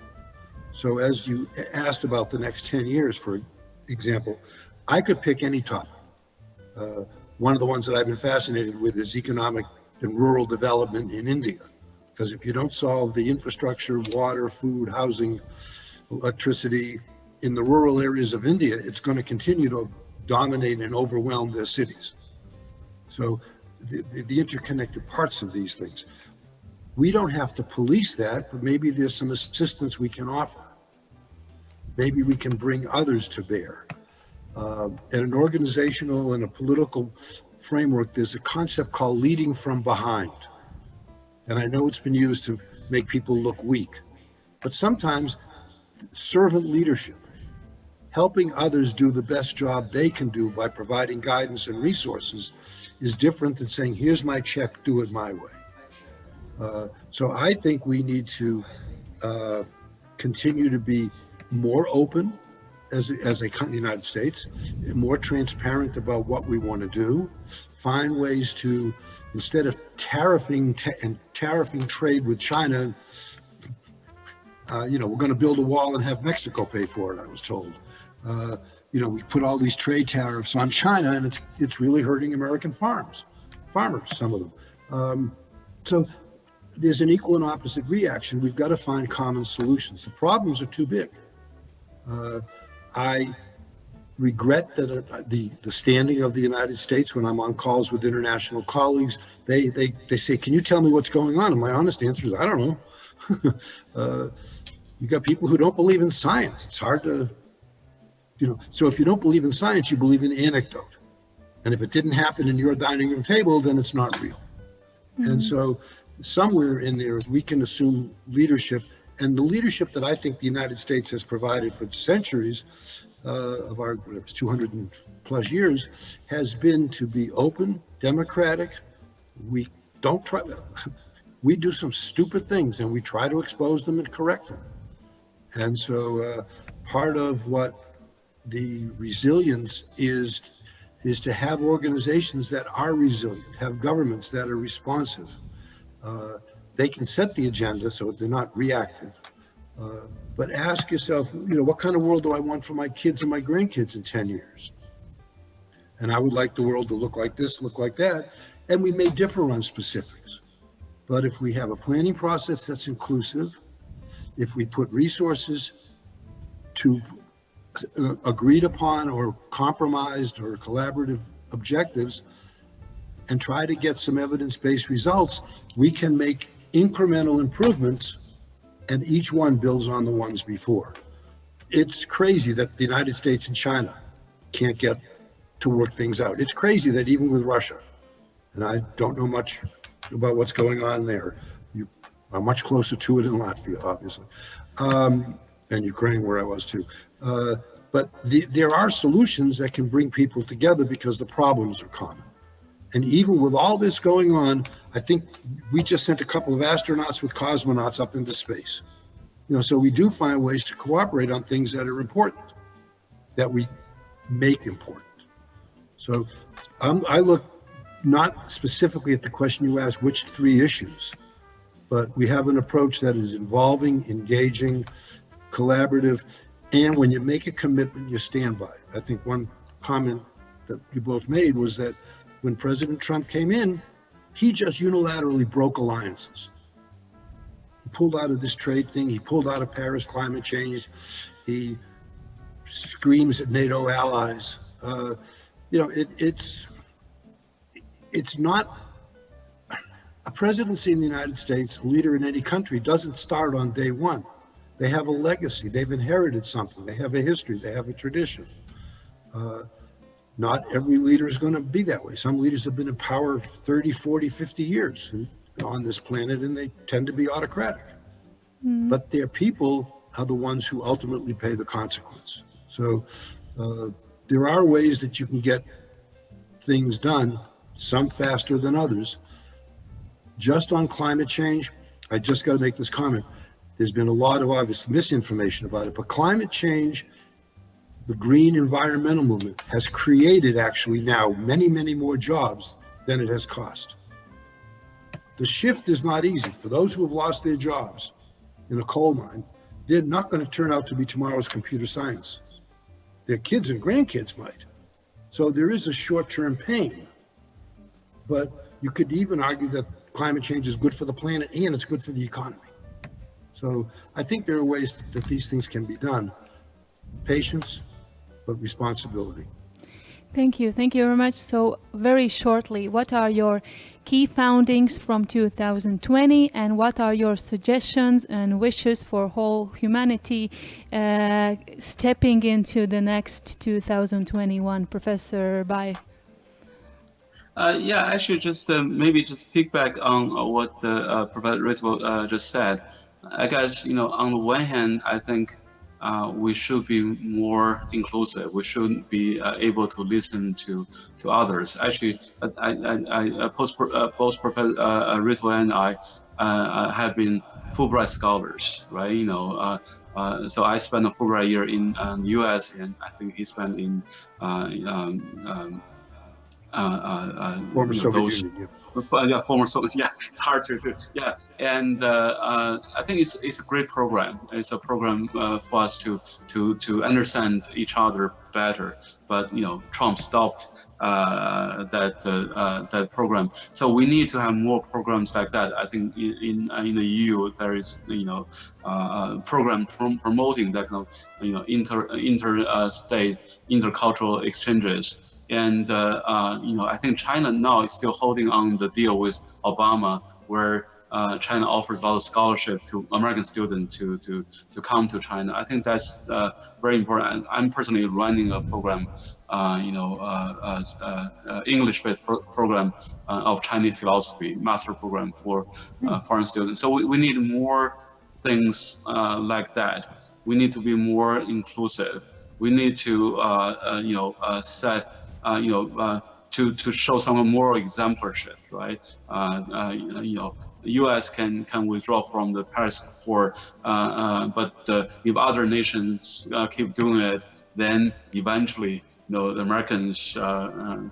So as you asked about the next 10 years, for example, I could pick any topic. One of the ones that I've been fascinated with is economic and rural development in India. Because if you don't solve the infrastructure, water, food, housing, electricity in the rural areas of India, it's going to continue to dominate and overwhelm their cities. So the interconnected parts of these things. We don't have to police that, but maybe there's some assistance we can offer. Maybe we can bring others to bear. At an organizational and a political framework, there's a concept called leading from behind. And I know it's been used to make people look weak, but sometimes servant leadership, helping others do the best job they can do by providing guidance and resources, is different than saying, here's my check, do it my way. So I think we need to continue to be more open as a country, the United States, more transparent about what we want to do, find ways to, instead of tariffing trade with China, we're going to build a wall and have Mexico pay for it, I was told. We put all these trade tariffs on China, and it's really hurting American farmers, some of them. So there's an equal and opposite reaction. We've got to find common solutions. The problems are too big. I regret that the standing of the United States, when I'm on calls with international colleagues, they say, can you tell me what's going on? And my honest answer is, I don't know. You got people who don't believe in science. It's hard to, so if you don't believe in science, you believe in anecdote. And if it didn't happen in your dining room table, then it's not real. Mm-hmm. And so somewhere in there, we can assume leadership. And the leadership that I think the United States has provided for centuries of our 200 and plus years has been to be open, democratic. We do some stupid things and we try to expose them and correct them. And so part of what the resilience is to have organizations that are resilient, have governments that are responsive. They can set the agenda so they're not reactive. But ask yourself, what kind of world do I want for my kids and my grandkids in 10 years? And I would like the world to look like this, look like that. And we may differ on specifics. But if we have a planning process that's inclusive, if we put resources to agreed upon or compromised or collaborative objectives and try to get some evidence-based results, we can make incremental improvements, and each one builds on the ones before. it's crazy that the United States and China can't get to work things out. It's crazy that even with Russia, and I don't know much about what's going on there. You are much closer to it in Latvia, obviously, and Ukraine, where I was too. But there are solutions that can bring people together because the problems are common. And even with all this going on, I think we just sent a couple of astronauts with cosmonauts up into space. So we do find ways to cooperate on things that are important, that we make important. So I look not specifically at the question you asked, which 3 issues, but we have an approach that is involving, engaging, collaborative, and when you make a commitment, you stand by it. I think one comment that you both made was that when President Trump came in, he just unilaterally broke alliances. He pulled out of this trade thing, he pulled out of Paris climate change, he screams at NATO allies. It's not, a presidency in the United States, a leader in any country, doesn't start on day one. They have a legacy, they've inherited something, they have a history, they have a tradition. Not every leader is going to be that way. Some leaders have been in power 30, 40, 50 years on this planet, and they tend to be autocratic. But their people are the ones who ultimately pay the consequence. So there are ways that you can get things done, some faster than others. Just on climate change, I just got to make this comment. There's been a lot of obvious misinformation about it, but climate change, the green environmental movement, has created actually now many, many more jobs than it has cost. The shift is not easy. For those who have lost their jobs in a coal mine, they're not going to turn out to be tomorrow's computer science. Their kids and grandkids might. So there is a short-term pain. But you could even argue that climate change is good for the planet and it's good for the economy. So I think there are ways that these things can be done. Patience, but responsibility. Thank you very much. So very shortly, what are your key findings from 2020 and what are your suggestions and wishes for whole humanity stepping into the next 2021? Professor Bai. Actually, just maybe just piggyback on what Professor Ritvo just said. I guess, on the one hand, I think we should be more inclusive. We should be able to listen to others. Actually, both Professor Ritvo and I have been Fulbright scholars, right? So I spent a Fulbright year in the U.S. and I think he spent in former Soviet Union. Former Soviet. Yeah, it's hard to do. Yeah, and I think it's a great program. It's a program for us to understand each other better. But Trump stopped that program. So we need to have more programs like that. I think in the EU there is program promoting that interstate intercultural exchanges. And I think China now is still holding on the deal with Obama, where China offers a lot of scholarship to American students to come to China. I think that's very important. I'm personally running a program, English-based program of Chinese philosophy, master program for foreign students. So we need more things like that. We need to be more inclusive. We need to set. To show some moral exemplarship, right? U.S. can withdraw from the Paris Accord, but if other nations keep doing it, then eventually, the Americans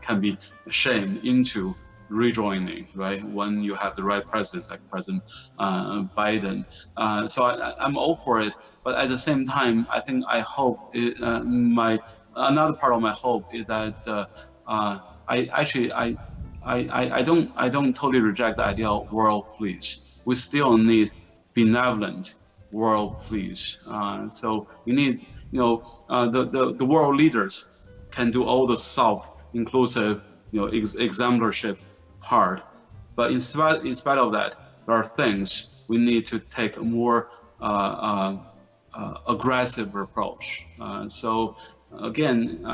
can be shamed into rejoining, right? When you have the right president, like President Biden. So I'm all for it, but at the same time, I think I hope another part of my hope is that I don't totally reject the idea of world peace. We still need benevolent world peace. So we need, the world leaders can do all the soft, inclusive, exemplarship part. But in spite of that, there are things we need to take more aggressive approach. So again,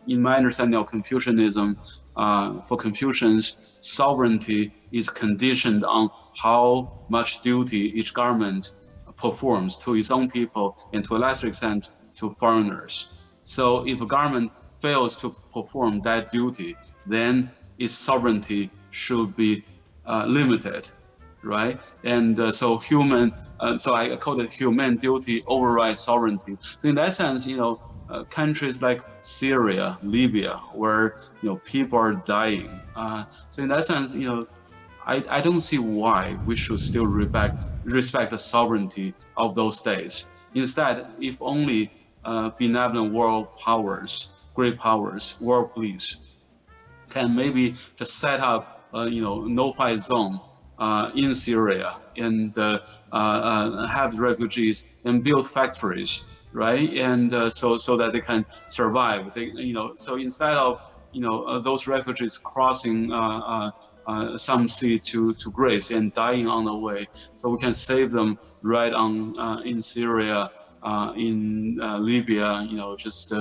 in my understanding of Confucianism, for Confucians, sovereignty is conditioned on how much duty each government performs to its own people and to a lesser extent to foreigners. So if a government fails to perform that duty, then its sovereignty should be limited, right? And so so I call it human duty overrides sovereignty. So in that sense, countries like Syria, Libya, where people are dying. So in that sense, I don't see why we should still respect the sovereignty of those states. Instead, if only benevolent world powers, great powers, world police, can maybe just set up no-fight zone in Syria and have refugees and build factories, right? And so that they can survive. So instead of those refugees crossing some sea to Greece and dying on the way, so we can save them right on in Syria, in Libya, just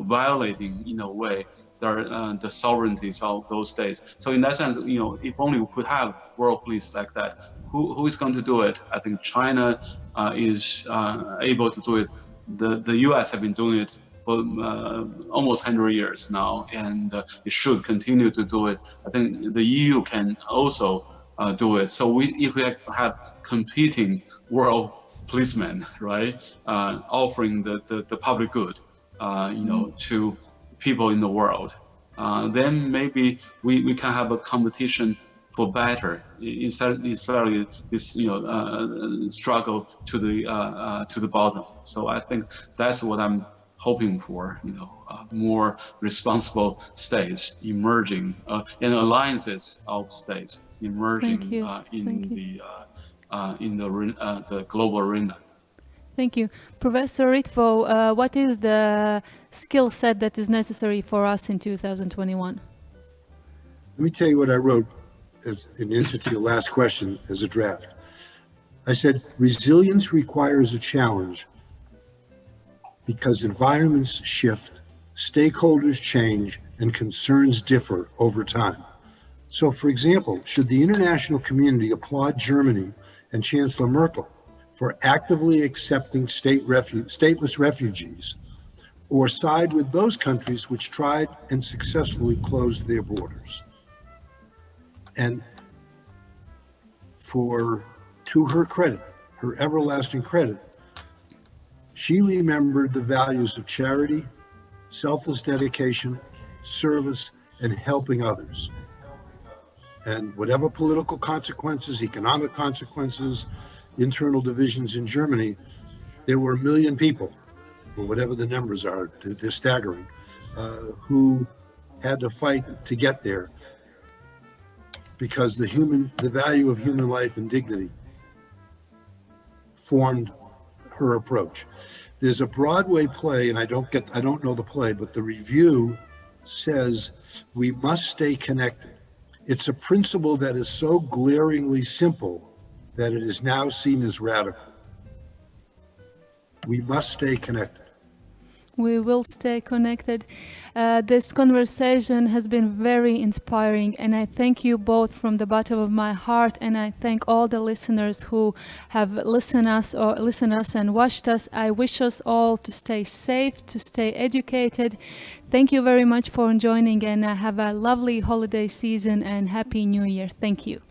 violating in a way the sovereignties of those states. So in that sense, if only we could have world police like that, who is going to do it? I think China is able to do it. The U.S. have been doing it for almost 100 years now, and it should continue to do it. I think the EU can also do it. So if we have competing world policemen, right, offering the public good, to people in the world, then maybe we can have a competition for better instead of this struggle to the bottom. So I think that's what I'm hoping for. More responsible states emerging and alliances of states emerging in the global arena. Thank you. Professor Ritvo, what is the skill set that is necessary for us in 2021? Let me tell you what I wrote as an answer to your last question as a draft. I said, resilience requires a challenge because environments shift, stakeholders change, and concerns differ over time. So, for example, should the international community applaud Germany and Chancellor Merkel for actively accepting stateless refugees, or side with those countries which tried and successfully closed their borders? And to her credit, her everlasting credit, she remembered the values of charity, selfless dedication, service, and helping others. And whatever political consequences, economic consequences, internal divisions in Germany, there were 1 million people, or whatever the numbers are, they're staggering, who had to fight to get there because the value of human life and dignity formed her approach. There's a Broadway play, and I don't know the play, but the review says we must stay connected. It's a principle that is so glaringly simple that it is now seen as radical. We must stay connected. We will stay connected. This conversation has been very inspiring, and I thank you both from the bottom of my heart, and I thank all the listeners who have listened us and watched us. I wish us all to stay safe, to stay educated. Thank you very much for joining, and have a lovely holiday season and Happy New Year. Thank you.